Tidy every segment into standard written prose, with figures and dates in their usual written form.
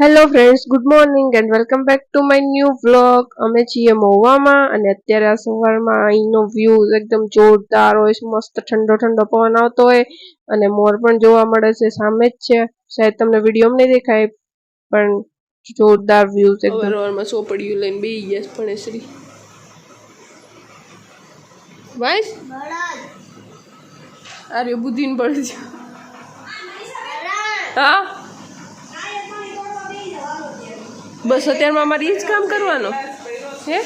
Hello friends, good morning and welcome back to my new vlog. અમે છીએ મહુવામાં અને અત્યારે આ સવારમાં અહીંનો વ્યૂ એકદમ જોરદાર હોય છે. મસ્ત ઠંડો ઠંડો પવન આવતો હોય અને મોર પણ જોવા મળે છે. સામે જ છે, શાયદ તમને વિડીયોમાં નહીં દેખાય પણ જોરદાર વ્યૂ છે. સવારમાં સોપડીયું લઈને બેસી ગયા પણ શ્રી વાઈસ અરે બુદ્ધિન પડે છે. હા બસ અત્યારમાં અમારે એ જ કામ કરવાનો હે.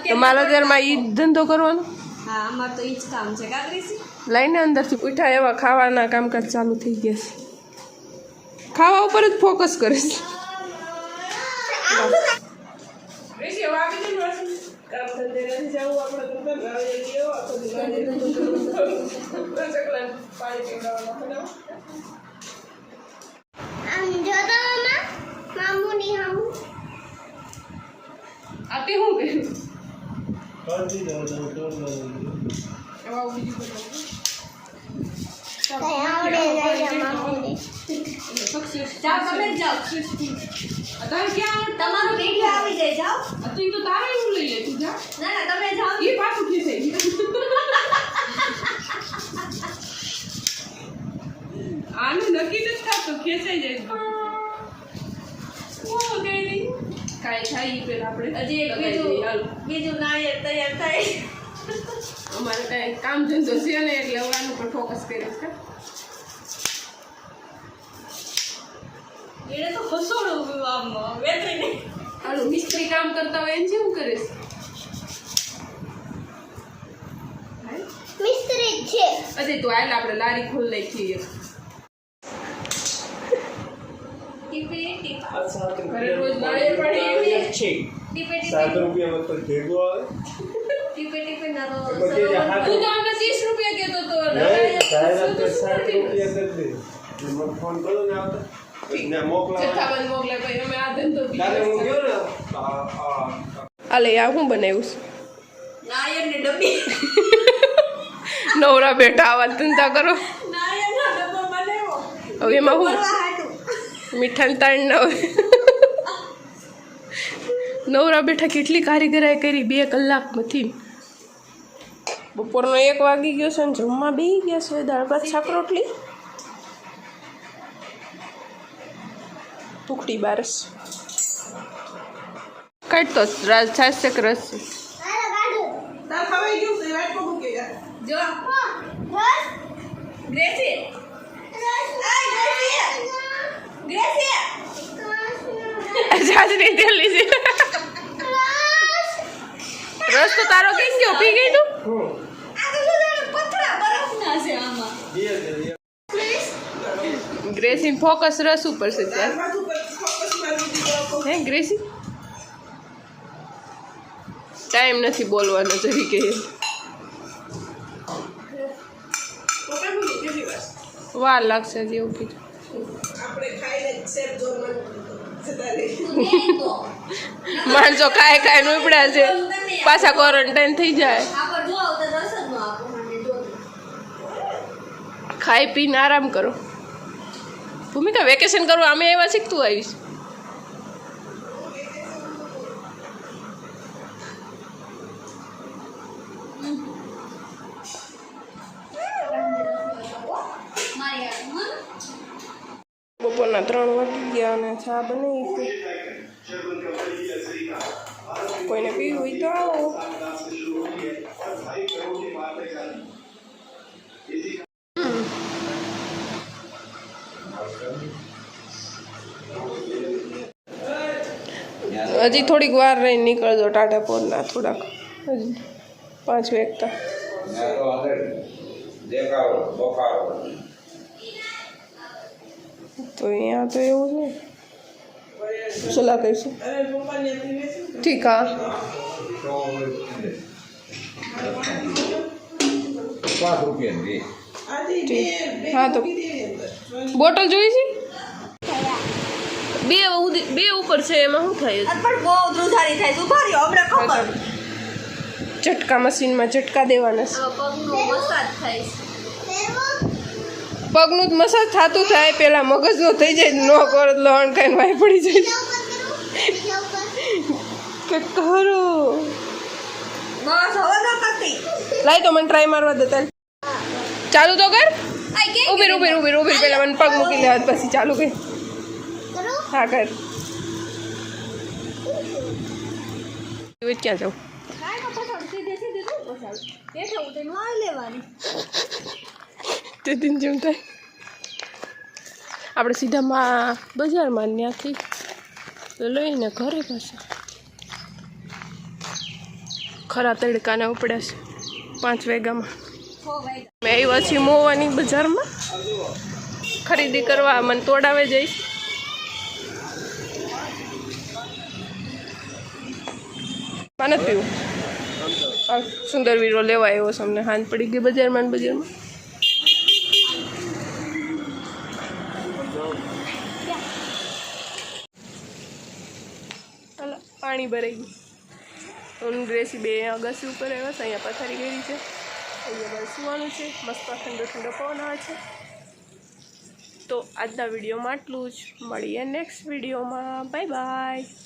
તમારા અત્યારમાં એ જ ધંધો કરવાનો. હા, અમારે તો એ જ કામ છે. લઈને અંદરથી ઉઠા એવા ખાવાના કામકાજ ચાલુ થઈ ગયા છે. ખાવા ઉપર જ ફોકસ કરે છે. આતી હું કે આનું નક્કી નથી થતું, ખેંચાઈ જાય. કાંઈ થાય પેલા આપણે હજી બીજું નાળિયેર તૈયાર થાય. અમારે કાંઈ કામ ધંધો છે ને એટલે આનું પર ફોકસ કર્યો છે. એને તો ખસોડું આમ વેતરીને આનું મિસ્ત્રી કામ કરતા હોય એને જેવું કરે છે. મિસ્ત્રી છે. અજય તો હાલ આપણે લારી ખોલ નાખીએ. ઘરે રોજ નાળિયેર પાણી છે. 7 રૂપિયા તો ભેગો આવે. ટીપે ના તો તું તો અમને 30 રૂપિયા કહેતો તો. 7 રૂપિયા કરી દે. મને ફોન કરો ને આવતા ને મોકલા. જથ્થાબંધ મોકલે ભાઈ અમે આ ધંધો તારે હું ગયો ને આલે આ હું બનાવ્યું નાળિયેર ની ડબ્બી. નવરા બેઠા આવા ધંધા કરો. નાળિયેરનો ડબ્બો બનાવ્યો. હવે એમાં હું મીઠાની તાણ ના હોય. નવરા બેઠા કેટલી કારીગરાઈ કરી 2 કલાકમાંથી. બપોરનો 1 વાગી ગયો છે ને જમવા બેસી ગયા છે. દાળ ભાત શાક રોટલી ટુકડી બારસ કાઢતો રાજ છાશ છે કે રસ છે. જો ગ્રેસી છાશ નહીં તેલી છે. રસ તો તારો કઈ ગયો પી ગઈ તું. ગ્રેસી ફોકસ રસ ઉપર છે ત્યારે. હે ગ્રેસી ટાઈમ નથી બોલવાનો જરી કે. વાર લાગશે હજી એવું કીધું. માણસો ખાય ખાય ઉપડ્યા છે પાછા ક્વોરન્ટાઇન થઈ જાય. ખાઈ પીને આરામ કરો. ભૂમિકા વેકેશન કરો અમે એવા શીખતું આવીશ. બપોરના 3 વાગી ગયા અને ચા બનાવી છે. કોઈને પીવું હોય તો આવો. હજી થોડીક વાર રહીને નીકળજો ટાટા પોરના થોડાક હજી 5 વાગતા. તો અહીંયા તો એવું છે સલાહ કહીશું. ઠીક હા 5 રૂપિયા. હા તો બોટલ જોઈ છે. બે ઉપર છે એમાં શું થાય? પણ બહુ ધ્રુજારી થાય. તું ભર્યો હમણાં ખબર. ચટકા મશીનમાં ચટકા દેવાના છે. પગનો મસાજ થાય. પગનું જ મસાજ થતું થાય પેલા મગજનો થઈ જાય ન કરો એટલે અણકાઈને વાય પડી જાય કે કરો બસ હવે ન કરતી લાય તો મને ટ્રાય મારવા દે તાર ચાલુ તો કર ઉભી પેલા મને પગ મૂકી લેવા પછી ચાલુ કર હા કર ક્યાં જાઉં તે દિન જેમ થાય આપણે સીધામાં બજારમાં ત્યાંથી લઈને ઘરે પાછા ખરા તડકાના ઉપડ્યા છે 5 વાગ્યામાં મેં આવ્યા છીએ મોવાની બજારમાં ખરીદી કરવા મને તોડાવે જઈશ પાને પીવું સુંદર વીરો લેવા આવ્યો છે અમને હાથ પડી ગઈ બજારમાં પાણી ભરાઈ ગયું હું ડ્રેસી 2 અગાસી ઉપર આવ્યા છે અહીંયા પથારી ગઈ છે અહીંયા બસ સુવાનું છે મસ્ત ઠંડો પવન આવે છે તો આજના વિડીયોમાં આટલું જ મળીએ નેક્સ્ટ વિડીયોમાં બાય બાય